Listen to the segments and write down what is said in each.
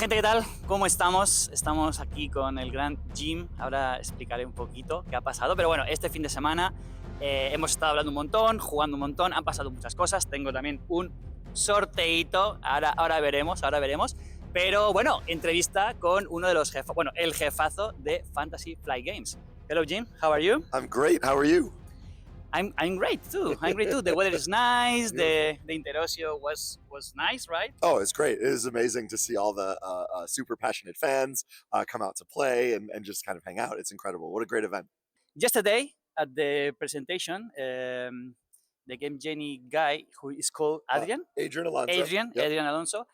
gente, ¿qué tal? ¿Cómo estamos? Estamos aquí con el gran Jim. Ahora explicaré un poquito qué ha pasado. Pero bueno, este fin de semana hemos estado hablando un montón, jugando un montón, han pasado muchas cosas. Tengo también un sorteito. Ahora veremos. Pero bueno, entrevista con uno de los jefos, bueno, el jefazo de Fantasy Flight Games. Hello, Jim. How are you? I'm great. How are you? I'm great too. The weather is nice. The Interosio was nice, right? Oh, it's great. It is amazing to see all the super passionate fans come out to play and just kind of hang out. It's incredible. What a great event. Yesterday at the presentation, the Game Genie guy who is called Adrian, Adrian Alonso. Adrian Alonso,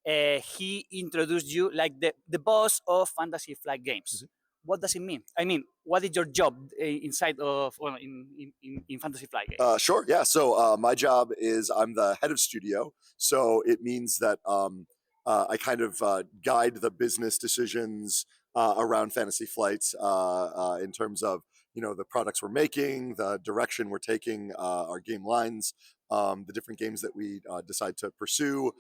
he introduced you like the boss of Fantasy Flight Games. Mhm. What does it mean? I mean, what is your job inside of in Fantasy Flight Games? Sure. Yeah. So my job is I'm the head of studio. So it means that I kind of guide the business decisions around Fantasy Flights in terms of the products we're making, the direction we're taking, our game lines, the different games that we decide to pursue,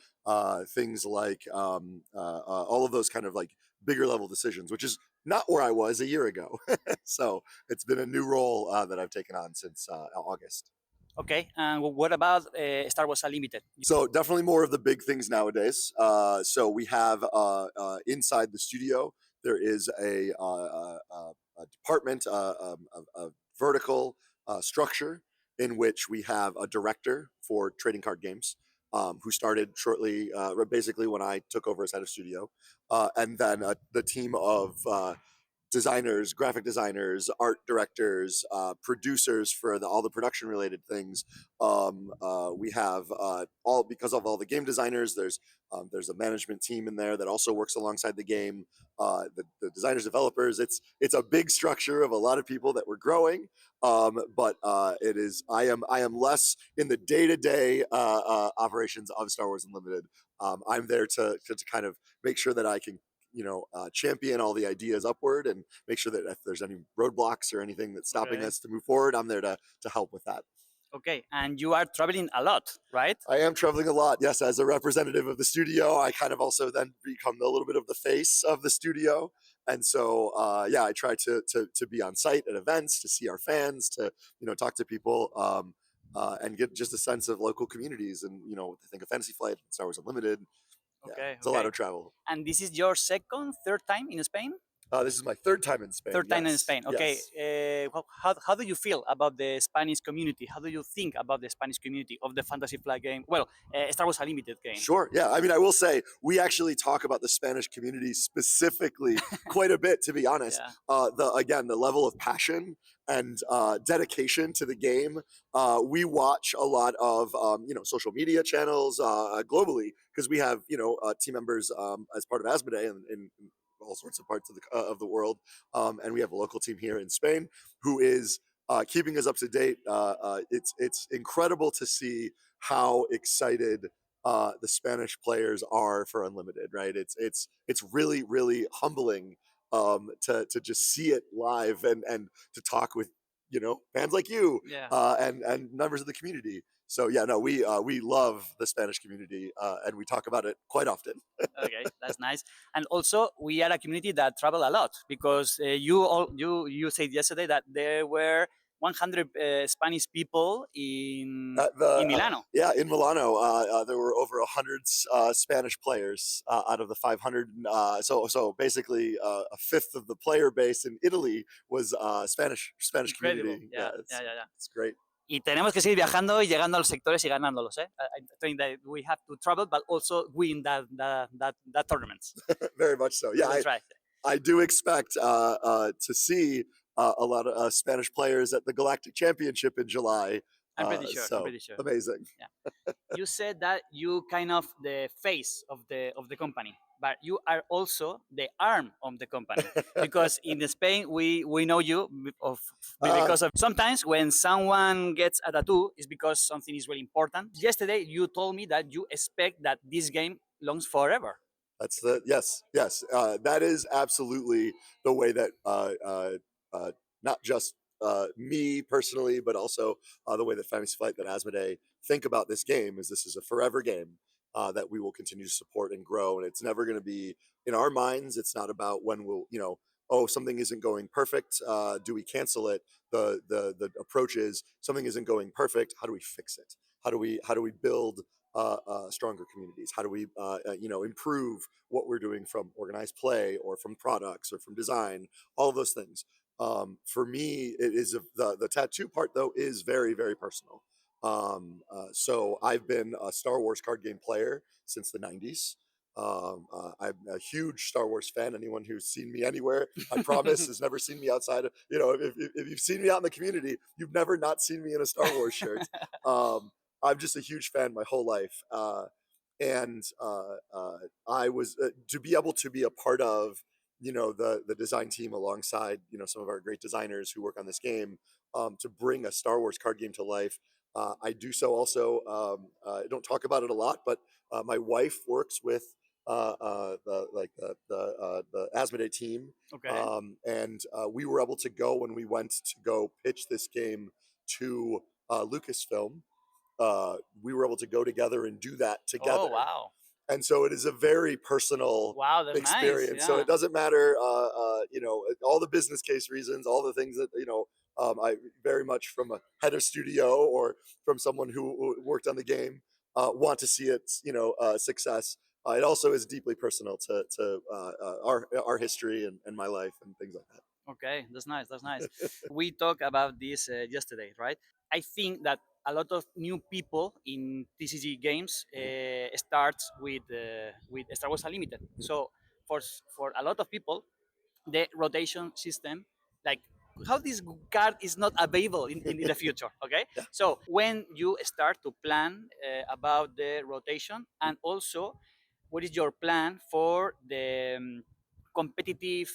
things like all of those kind of like bigger level decisions, which is not where I was a year ago. So it's been a new role that I've taken on since August. Okay, and what about Star Wars Unlimited? So definitely more of the big things nowadays. So we have inside the studio, there is a department, a vertical structure in which we have a director for trading card games who started shortly, basically when I took over as head of studio, and then the team of designers, graphic designers, art directors, producers for all the production related things. We have all, because of all the game designers, there's a management team in there that also works alongside the game. The designers, developers, it's a big structure of a lot of people that we're growing. But it is I am less in the day-to-day operations of Star Wars Unlimited. I'm there to kind of make sure that I can champion all the ideas upward and make sure that if there's any roadblocks or anything that's stopping us to move forward, I'm there to help with that. Okay, and you are traveling a lot, right? I am traveling a lot, yes. As a representative of the studio, I kind of also then become a little bit of the face of the studio. And so, I try to be on site at events, to see our fans, to, talk to people, and get just a sense of local communities and, what they think of Fantasy Flight, Star Wars Unlimited. Okay, it's a lot of travel. And this is your third time in Spain? This is my third time in Spain. Third time in Spain. Okay. Yes. How do you feel about the Spanish community? How do you think about the Spanish community of the Fantasy Flight game? Well, Star Wars Unlimited game. Sure. Yeah. I mean, I will say we actually talk about the Spanish community specifically quite a bit, to be honest. Yeah. The level of passion and dedication to the game. We watch a lot of social media channels globally because we have team members as part of Asmodee and all sorts of parts of the world, and we have a local team here in Spain who is keeping us up to date. It's incredible to see how excited the Spanish players are for Unlimited. Right? It's really, really humbling to just see it live and to talk with fans like you, and members of the community. So we love the Spanish community, and we talk about it quite often. Okay, that's nice. And also, we are a community that travel a lot because you said yesterday that there were 100 Spanish people in Milano. In Milano, there were over 100 Spanish players out of the 500. So basically, a fifth of the player base in Italy was Spanish Incredible. community. Yeah. It's great. Y tenemos que seguir viajando y llegando a los sectores y ganándolos. I think that we have to travel, but also win that tournaments. Very much so. Yeah, that's right. I do expect to see a lot of Spanish players at the Galactic Championship in July. I'm pretty sure. Amazing. Yeah. You said that you kind of the face of the company, but you are also the arm of the company because in Spain we know you because of sometimes when someone gets a tattoo is because something is really important. Yesterday you told me that you expect that this game lasts forever. That's yes. That is absolutely the way that not just me personally, but also the way that Fantasy Flight, that Asmodee think about this game is this is a forever game. that we will continue to support and grow. And it's never going to be in our minds. It's not about when we'll, oh, something isn't going perfect. Do we cancel it? The approach is something isn't going perfect. How do we fix it? How do we build stronger communities? How do we improve what we're doing from organized play or from products or from design? All of those things. For me, it is the tattoo part though is very very personal. So I've been a Star Wars card game player since the '90s. I'm a huge Star Wars fan. Anyone who's seen me anywhere, I promise, has never seen me outside of, if you've seen me out in the community, you've never not seen me in a Star Wars shirt. I'm just a huge fan my whole life. And I was to be able to be a part of, the design team alongside, some of our great designers who work on this game, to bring a Star Wars card game to life. I do so also. I don't talk about it a lot, but my wife works with the Asmodee team, Okay. and we were able to go when we went to go pitch this game to Lucasfilm. We were able to go together and do that Oh together, wow. and so it is a very personal Wow, that's nice. experience. So Yeah. it doesn't matter, all the business case reasons, all the things that I very much from a head of studio or from someone who worked on the game want to see its success. It also is deeply personal to our history and my life and things like that. Okay, that's nice. That's nice. We talked about this yesterday, right? I think that a lot of new people in TCG games starts with Star Wars Unlimited. So for a lot of people, the rotation system, like how this card is not available in the future. Okay, Yeah. so when you start to plan about the rotation, and also what is your plan for the competitive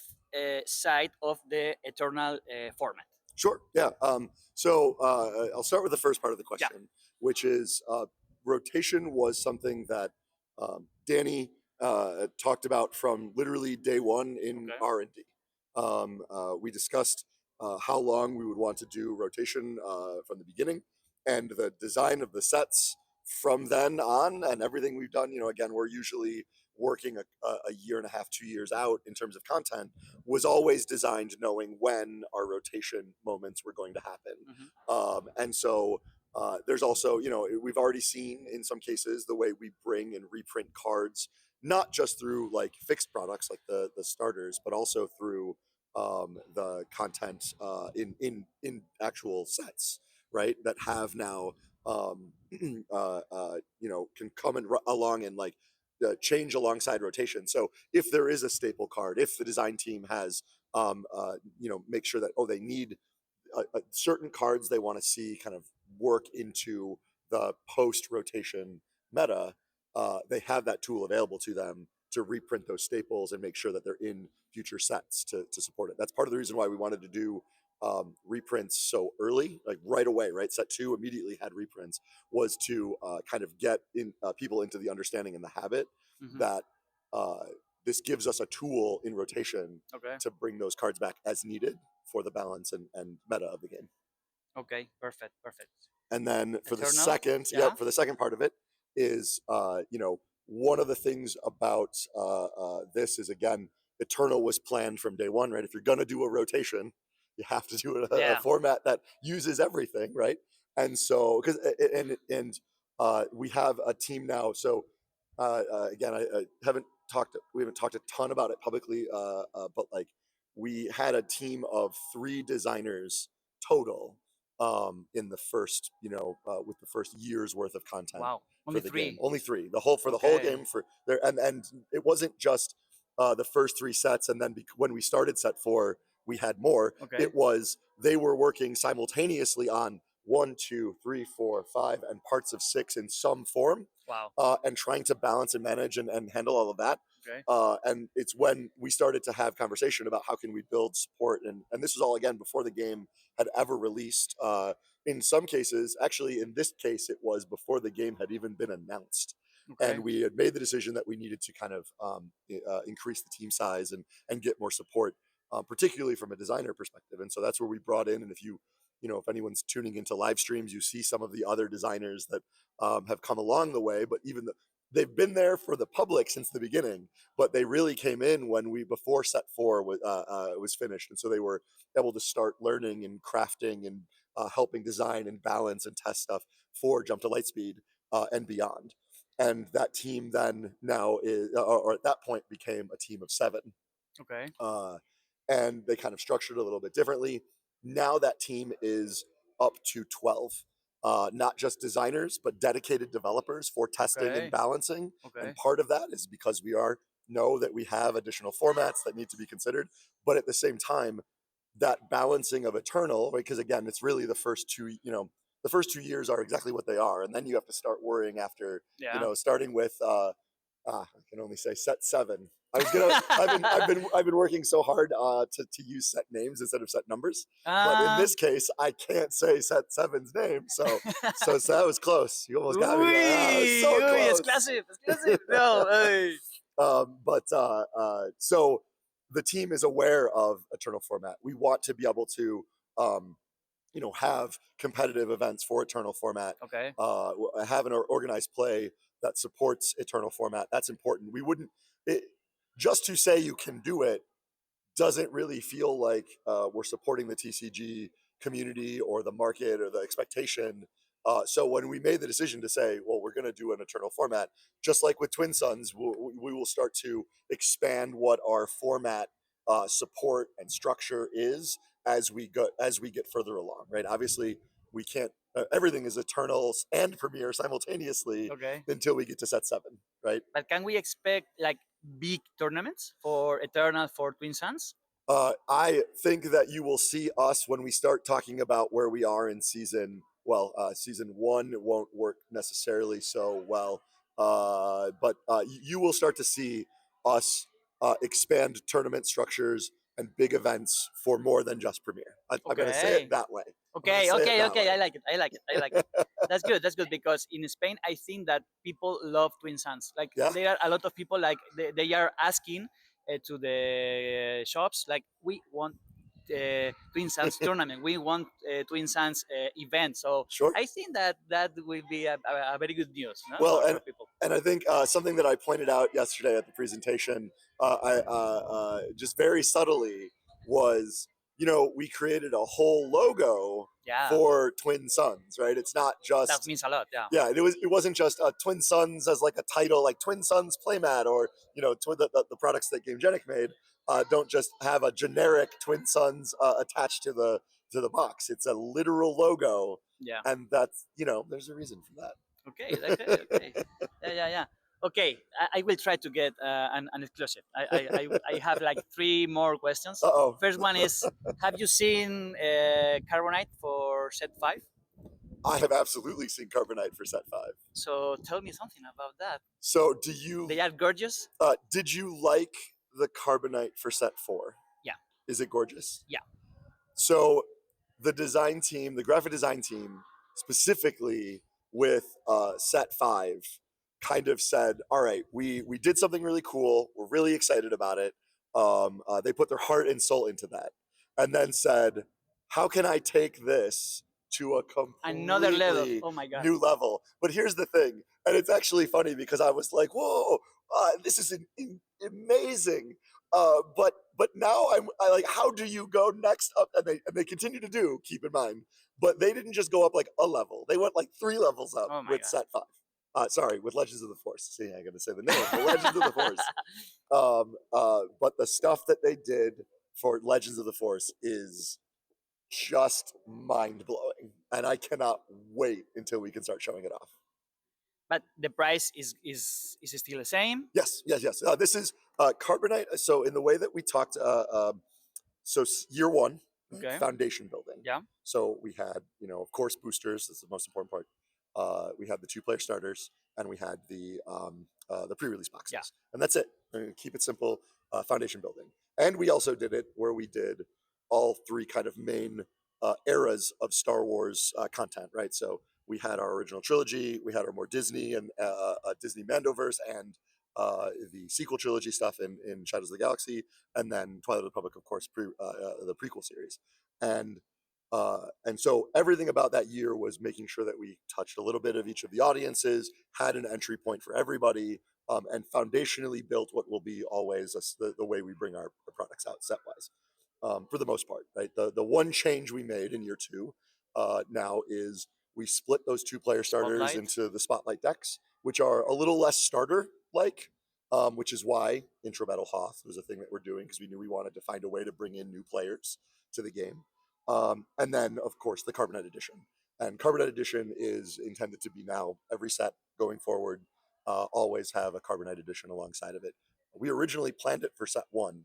side of the Eternal format? Sure. Yeah. So I'll start with the first part of the Yeah. question, which is rotation was something that Danny talked about from literally day one in Okay. R&D. We discussed how long we would want to do rotation from the beginning, and the design of the sets from then on, and everything we've done. Again, we're usually working a year and a half, 2 years out in terms of content, was always designed knowing when our rotation moments were going to happen. And so there's also, we've already seen in some cases the way we bring and reprint cards, not just through like fixed products like the starters, but also through the content in actual sets, right? That have now can come along and like change alongside rotation. So if there is a staple card, if the design team has make sure that they need certain cards they want to see kind of work into the post rotation meta, they have that tool available to them to reprint those staples and make sure that they're in future sets to support it. That's part of the reason why we wanted to do reprints so early, like right away, right? Set 2 immediately had reprints, was to kind of get in people into the understanding and the habit that this gives us a tool in rotation Okay. to bring those cards back as needed for the balance and meta of the game. Okay. Perfect. Perfect. And then for the Eternal? second, Yeah. for the second part of it is, one of the things about this is, again, Eternal was planned from day one, right? If you're gonna do a rotation, you have to do a Yeah. format that uses everything, right? And so, because and we have a team now. So again, I we haven't talked a ton about it publicly, but like we had a team of 3 designers total in the first, with the first year's worth of content Wow. for Only the 3. game. Only 3, the whole Okay. game for there, and it wasn't just the first 3 sets, and then when we started set 4, we had more. Okay. It was they were working simultaneously on 1, 2, 3, 4, 5, and parts of 6 in some form, Wow. and trying to balance and manage and handle all of that. Okay. And it's when we started to have conversation about how can we build support, and this was all again before the game had ever released. In some cases, actually, in this case, it was before the game had even been announced, Okay. and we had made the decision that we needed to kind of increase the team size and get more support, particularly from a designer perspective. And so that's where we brought in. And if anyone's tuning into live streams, you see some of the other designers that have come along the way. But even they've been there for the public since the beginning, but they really came in when before set 4 was finished, and so they were able to start learning and crafting and helping design and balance and test stuff for Jump to Lightspeed and beyond. And that team then now is, or at that point, became a team of 7. Okay. And they kind of structured a little bit differently. Now that team is up to 12, not just designers, but dedicated developers for testing Okay. and balancing. Okay. And part of that is because we know that we have additional formats that need to be considered, but at the same time, that balancing of Eternal, right? Because again, it's really the first 2, the first 2 years are exactly what they are, and then you have to start worrying after, Yeah. starting with I can only say set 7. I was gonna. I've been working so hard to use set names instead of set numbers. But in this case, I can't say set 7's name. So that was close. You almost got me. So close. Exclusive. No, hey. So the team is aware of Eternal format. We want to be able to, have competitive events for Eternal format. Okay. Have an organized play that supports Eternal format. That's important. We wouldn't just to say you can do it doesn't really feel like we're supporting the TCG community or the market or the expectation. So when we made the decision to say, well, we're going to do an Eternal format, just like with Twin Suns, we will start to expand what our format support and structure is as we get further along. Right? Obviously, we can't. Everything is Eternals and Premiere simultaneously Okay. until we get to set 7. Right? But can we expect like big tournaments for Eternal for Twin Suns? I think that you will see us when we start talking about where we are in season. Well, season 1 won't work necessarily so well, but you will start to see us expand tournament structures and big events for more than just Premiere. I'm going to say it that way. Okay. I like it. That's good because in Spain, I think that people love Twin Suns. Like there are a lot of people like they are asking to the shops like we want Twin Suns tournament. We want Twin Suns event. So Sure. I think that will be a very good news. No? Well, for people. And I think something that I pointed out yesterday at the presentation, I just very subtly was, we created a whole logo for Twin Suns, right? It's not just that means a lot, yeah. Yeah, it wasn't just Twin Suns as like a title, like Twin Suns playmat, or the products that GameGenic made don't just have a generic Twin Suns attached to the box. It's a literal logo, and that's there's a reason for that. Okay. Yeah. Okay, I will try to get an exclusive. I have like 3 more questions. Uh-oh. First one is, have you seen Carbonite for set 5? I have absolutely seen Carbonite for set 5. So tell me something about that. So They are gorgeous? Did you like the Carbonite for set 4? Yeah. Is it gorgeous? Yeah. So the design team, the graphic design team, specifically with set 5, kind of said, all right, we did something really cool. We're really excited about it. They put their heart and soul into that, and then said, how can I take this to a completely another level? Oh my God. New level? But here's the thing, and it's actually funny because I was like, whoa, this is amazing. But now I like, how do you go next up? And they continue to do, keep in mind, but they didn't just go up like a level. They went like 3 levels up with set 5. Sorry, with Legends of the Force. See, I'm going to say the name, but Legends of the Force. But the stuff that they did for Legends of the Force is just mind-blowing, and I cannot wait until we can start showing it off. But the price is still the same? Yes. This is Carbonite. So in the way that we talked, so year 1, foundation building. Yeah. So we had, of course, boosters. That's the most important part. We had the 2-player starters, and we had the pre-release boxes, and that's it. Keep it simple. Foundation building, and we also did it where we did all 3 kind of main eras of Star Wars content, right? So we had our original trilogy, we had our more Disney and Disney Mandoverse, and the sequel trilogy stuff in Shadows of the Galaxy, and then Twilight of the Republic, of course, the prequel series. And And so everything about that year was making sure that we touched a little bit of each of the audiences, had an entry point for everybody, and foundationally built what will be always the way we bring our products out set wise, for the most part. Right. The one change we made in year two now is we split those 2 player starters Spotlight. into the spotlight decks, which are a little less starter like. Which is why Intro Battle Hoth was a thing that we're doing because we knew we wanted to find a way to bring in new players to the game. And then, of course, the Carbonite Edition. And Carbonite Edition is intended to be now every set going forward, always have a Carbonite Edition alongside of it. We originally planned it for set one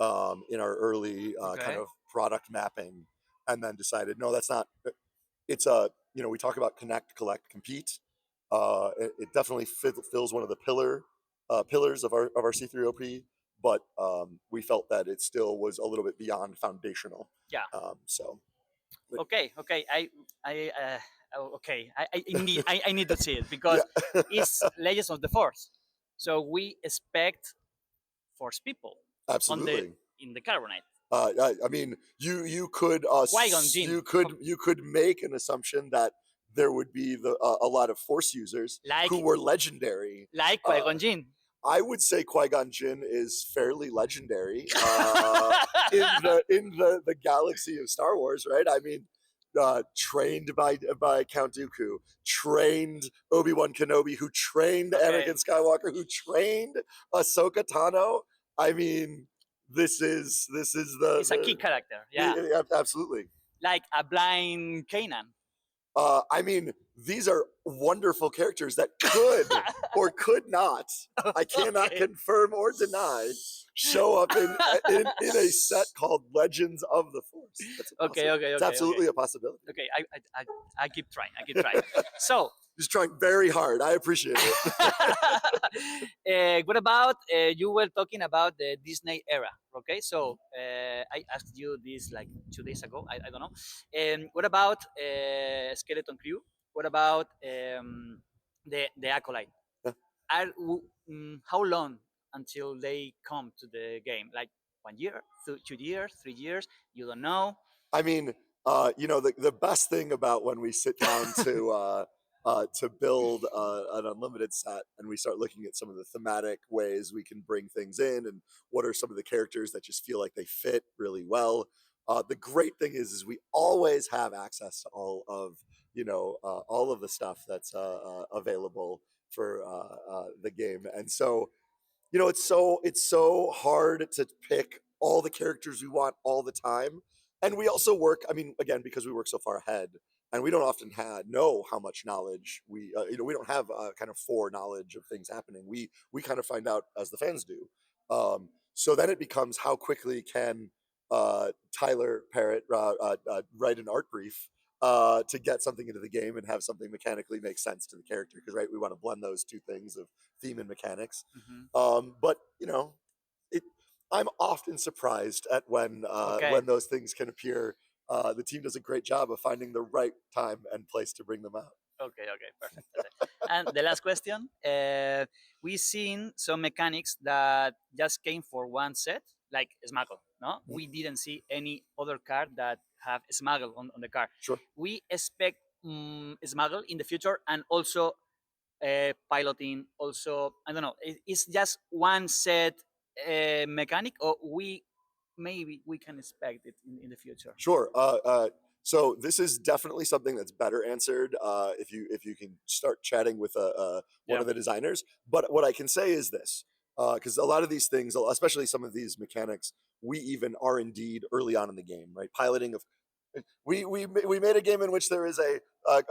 in our early kind Okay. of product mapping, and then decided, no, that's not. It's a, we talk about connect, collect, compete. It definitely fills one of the pillars of our C3OP, but we felt that it still was a little bit beyond foundational. Yeah. So Okay. Okay. Okay. I need to see it because yeah, it's Legends of the Force. So we expect Force people on the absolutely. in the Carbonite. I mean, you could Qui-Gon Jinn, you could make an assumption that there would be a lot of Force users like who were legendary. Qui-Gon Jinn. I would say Qui-Gon Jinn is fairly legendary in the galaxy of Star Wars, right? I mean, trained by Count Dooku, trained Obi-Wan Kenobi, who trained Okay. Anakin Skywalker, who trained Ahsoka Tano. I mean, this is It's a key character. Yeah. absolutely. Like a blind Kanan. I mean, these are wonderful characters that could or could not, I cannot Okay. confirm or deny, show up in a set called Legends of the Force. That's Okay. Okay. it's Okay. absolutely Okay. a possibility. Okay. I keep trying. I keep trying. So Just trying very hard. I appreciate it. what about you were talking about the Disney era? Okay, so I asked you this like 2 days ago. I don't know. What about Skeleton Crew? What about the Acolyte? Yeah. How long until they come to the game? Like 1 year, 2 years, 3 years? You don't know. I mean, the best thing about when we sit down to build an unlimited set and we start looking at some of the thematic ways we can bring things in and what are some of the characters that just feel like they fit really well. The great thing is we always have access to all of the stuff that's available for the game, and so it's so hard to pick all the characters we want all the time. And we also work, I mean, again, because we work so far ahead and we don't often know how much knowledge we don't have kind of foreknowledge of things happening. We kind of find out as the fans do. So then it becomes how quickly can Tyler Parrott write an art brief to get something into the game and have something mechanically make sense to the character, because right, we want to blend those two things of theme and mechanics. But it, I'm often surprised at Okay. when those things can appear. The team does a great job of finding the right time and place to bring them out. Okay, okay, perfect. And the last question, we've seen some mechanics that just came for one set, like Smuggle. No, we didn't see any other card that have Smuggle on the card. Sure. We expect Smuggle in the future, and also piloting. Also, I don't know. It's just one set mechanic, or maybe we can expect it in the future. Sure. So this is definitely something that's better answered if you can start chatting with one Yeah. of the designers. But what I can say is this, because a lot of these things, especially some of these mechanics, we even are indeed early on in the game, right? Piloting of we made a game in which there is a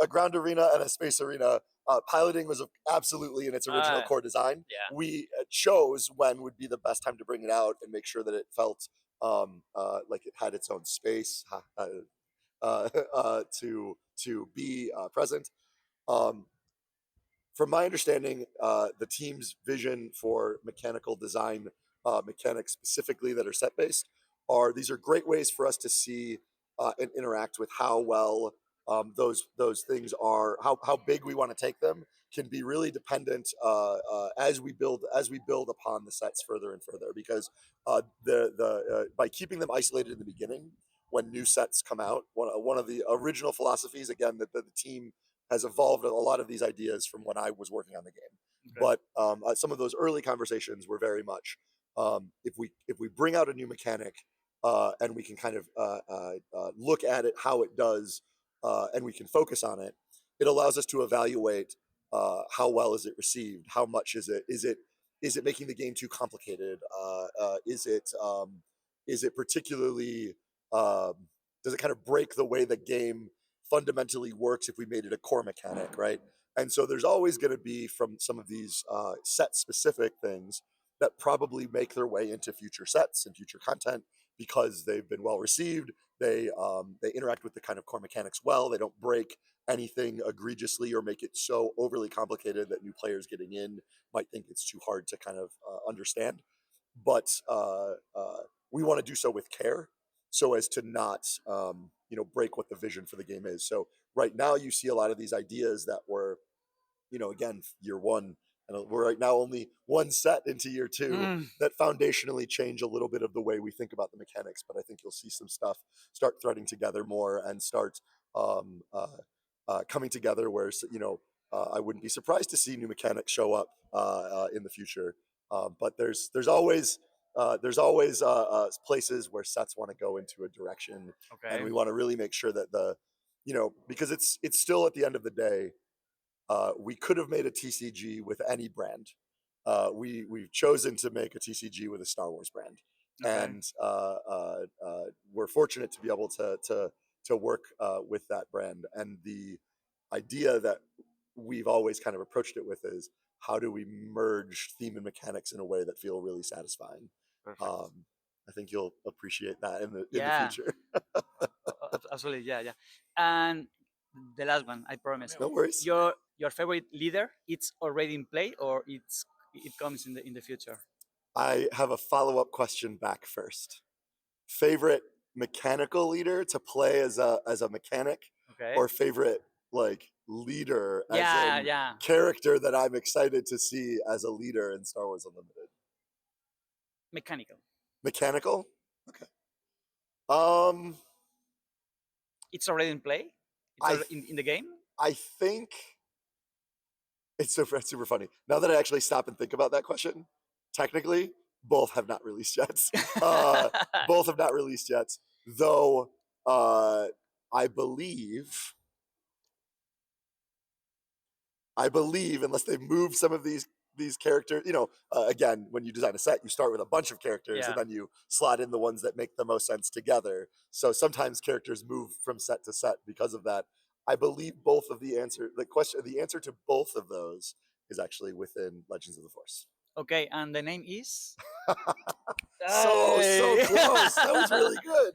ground arena and a space arena. Piloting was absolutely in its original core design. Yeah. We chose when would be the best time to bring it out and make sure that it felt like it had its own space to be present. From my understanding, the team's vision for mechanical design, mechanics specifically that are set based, these are great ways for us to see and interact with how well those things are, how big we want to take them, can be really dependent as we build upon the sets further and further, because by keeping them isolated in the beginning, when new sets come out. One of the original philosophies, again, that the team has evolved a lot of these ideas from when I was working on the game. Okay. But some of those early conversations were very much if we bring out a new mechanic and we can kind of look at it, how it does, and we can focus on it, it allows us to evaluate how well is it received, how much is it making the game too complicated, is it particularly does it kind of break the way the game fundamentally works if we made it a core mechanic, right? And so there's always going to be from some of these set specific things that probably make their way into future sets and future content because they've been well received. They interact with the kind of core mechanics well. They don't break anything egregiously or make it so overly complicated that new players getting in might think it's too hard to kind of understand. But we want to do so with care, so as to not break what the vision for the game is. So right now you see a lot of these ideas that were, again, year one, and we're right now only one set into year two, that foundationally change a little bit of the way we think about the mechanics. But I think you'll see some stuff start threading together more and start coming together where, I wouldn't be surprised to see new mechanics show up in the future. But there's always places where sets want to go into a direction, Okay. and we want to really make sure that because it's still, at the end of the day, we could have made a TCG with any brand. We've chosen to make a TCG with a Star Wars brand, Okay. and we're fortunate to be able to work with that brand. And the idea that we've always kind of approached it with is, how do we merge theme and mechanics in a way that feel really satisfying? Perfect. I think you'll appreciate that in the Yeah. future. Absolutely, yeah. And the last one, I promise. No worries. Your favorite leader, it's already in play, or it comes in the future? I have a follow-up question back first. Favorite mechanical leader to play as a mechanic, Okay. or favorite leader as Yeah. character that I'm excited to see as a leader in Star Wars Unlimited? Mechanical. Mechanical? Okay. It's already in play. It's already in the game. I think it's super funny. Now that I actually stop and think about that question, technically, both have not released yet. Both have not released yet, though. I believe, unless they move some of these characters, again, when you design a set, you start with a bunch of characters, and then you slot in the ones that make the most sense together. So sometimes characters move from set to set because of that. I believe the answer to both of those is actually within Legends of the Force. Okay, and the name is? So close. That was really good.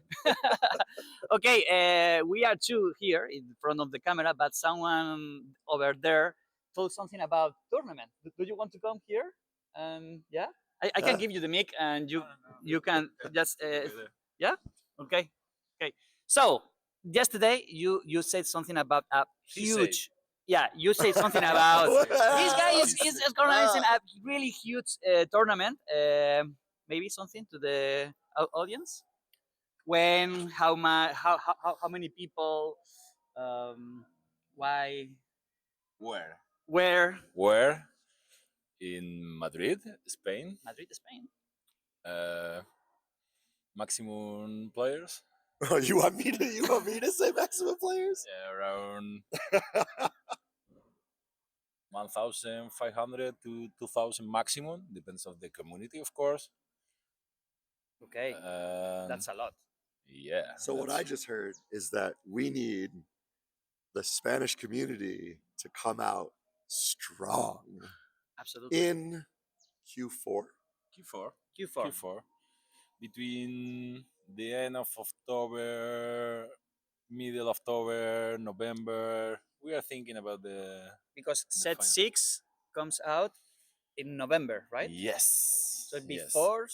Okay, we are two here in front of the camera, but someone over there told something about tournament. Do you want to come here? Yeah, I can give you the mic, and you can just yeah. Okay. So yesterday you said something about a huge. Yeah, you said something about this guy is organizing a really huge tournament. Maybe something to the audience. When, how many people, why, Where? where? In Madrid, Spain. Madrid, Spain. Maximum players. Oh, you want me to say maximum players? Yeah, around 1,500 to 2,000 maximum. Depends on the community, of course. Okay, that's a lot. Yeah. So what I just heard is that we need the Spanish community to come out strong Absolutely. in Q4. Q4. Between the end of October, middle of October, November, we are thinking about Because set final. 6 comes out in November, right? Yes. So before,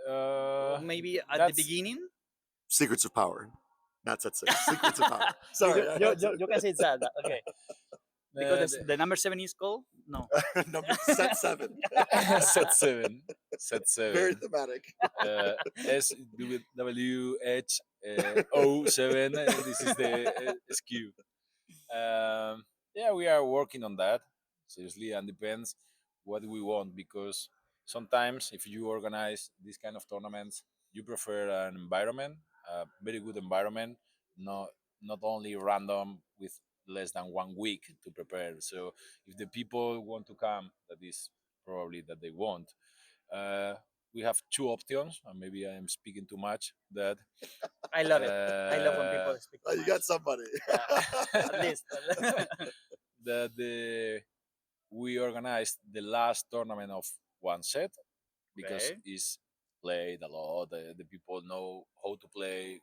or maybe at the beginning. Secrets of Power. That's it. Secrets of Power. Sorry. You can say that. Okay. Because the number 7 is called? No. Set 7. Set 7. Very thematic. SWHS 07. This is the SKU. Yeah, we are working on that seriously, and depends what we want, because sometimes if you organize these kind of tournaments, you prefer an environment, a very good environment, not not only random with less than 1 week to prepare. So if the people want to come, that is probably that they want. Uh, we have two options, and maybe I am speaking too much. That I love it. I love when people speak Oh, too you much. got somebody. At least. that we organized the last tournament of one set, because Okay. it's played a lot. The people know how to play.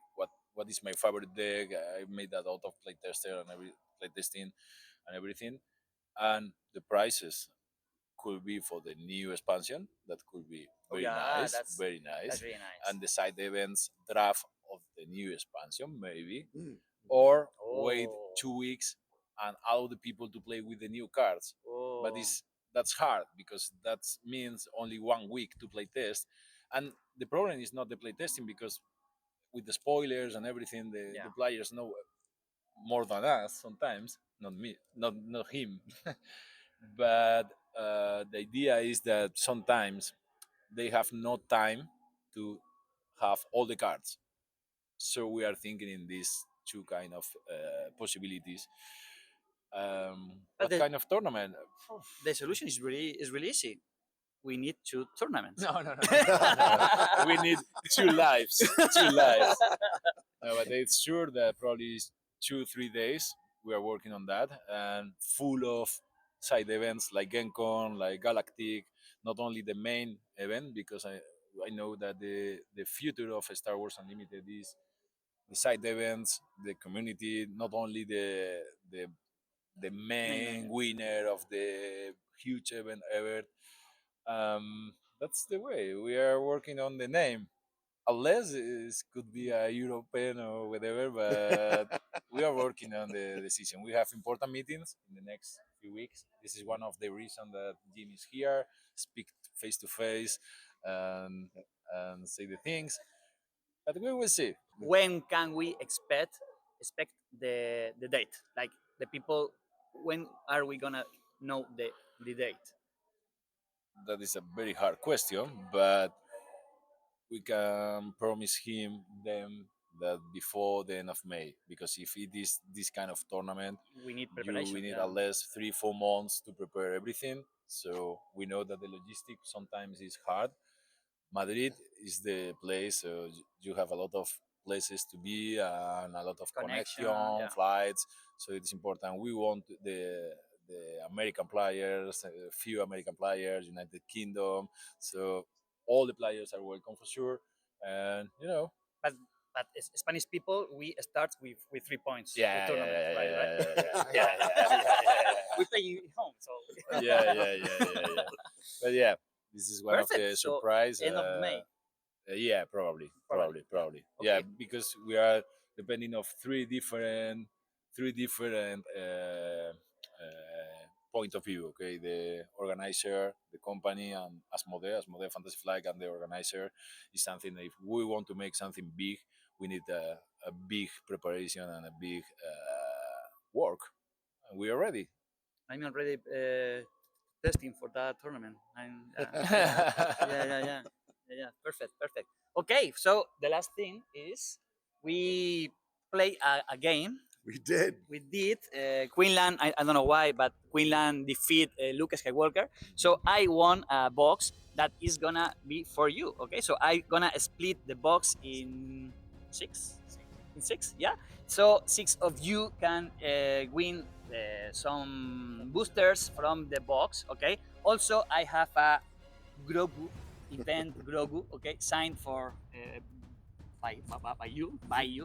What is my favorite deck? I made that out of playtester and every playtesting and everything. And the prices could be for the new expansion. That could be Oh, very yeah, nice, that's very nice. that's really nice. And the side events draft of the new expansion maybe, Mm. or wait Oh. 2 weeks and allow the people to play with the new cards. But Oh. that's hard, because that means only 1 week to play test, and the problem is not the play testing, because with the spoilers and everything, Yeah. the players know more than us sometimes, not me, not him. But the idea is that sometimes they have no time to have all the cards, so we are thinking in these two kind of possibilities. But What kind of tournament? the solution is really easy. We need 2 tournaments. No, no, no. We need 2 lives. 2 lives. No, but it's sure that probably is 2-3 days. We are working on that, and full of side events like GenCon, like Galactic. Not only the main event, because I know that the future of Star Wars Unlimited is the side events, the community, not only the main winner of the huge event ever. That's the way we are working on the name. Unless it could be a European or whatever, but we are working on the decision. We have important meetings in the next few weeks. This is one of the reasons that Jim is here, speak face to face, and say the things. But we will see. When can we expect the date? Like the people, when are we gonna know the date? That is a very hard question, but we can promise them that before the end of May, because if it is this kind of tournament, We need preparation. we need yeah. at least 3-4 months to prepare everything. So we know that the logistics sometimes is hard. Madrid is the place, so you have a lot of places to be and a lot of Connection, connection, yeah. flights. So it's important. We want the American players, a few American players, United Kingdom. So all the players are welcome for sure. And But Spanish people, we start with 3 points. yeah, the tournament, yeah, right? yeah. We play it home, so Yeah. But yeah, this is one of Perfect. the So, surprise. end of May. Yeah, probably. Probably. Yeah, Okay. because we are depending of three different point of view. Okay, the organizer, the company, and Asmodee Fantasy Flight, and the organizer is something that if we want to make something big, we need a big preparation and a big work, and we are ready. I'm already testing for that tournament. Yeah. Perfect. Okay, so the last thing is we play a game. We did. We did. Queenland, I don't know why, but Queenland defeat Luke Skywalker. So I won a box that is gonna be for you. Okay, so I gonna split the box in six. In six, yeah. So 6 of you can win some boosters from the box. Okay. Also, I have a Grogu event Grogu. Okay, signed for by you.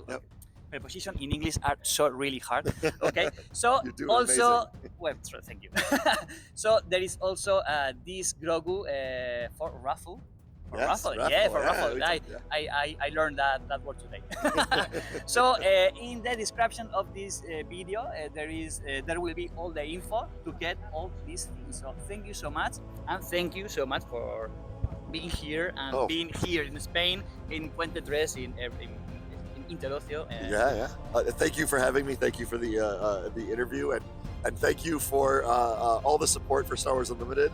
Yep. Preposition in English are so really hard. Okay, so You're doing also, well, thank you. So there is also this Grogu for raffle. For Yes, raffle, raffle, yeah, for yeah, raffle. we I, did, I learned that word today. So in the description of this video, there will be all the info to get all these things. So thank you so much, and thank you so much for being here and Oh. being here in Spain, in Puente Tres, in interocio. Yeah. Thank you for having me. Thank you for the interview, and thank you for all the support for Star Wars Unlimited.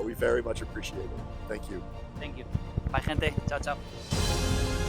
We very much appreciate it. Thank you. Thank you. Bye, gente. Chao, chao.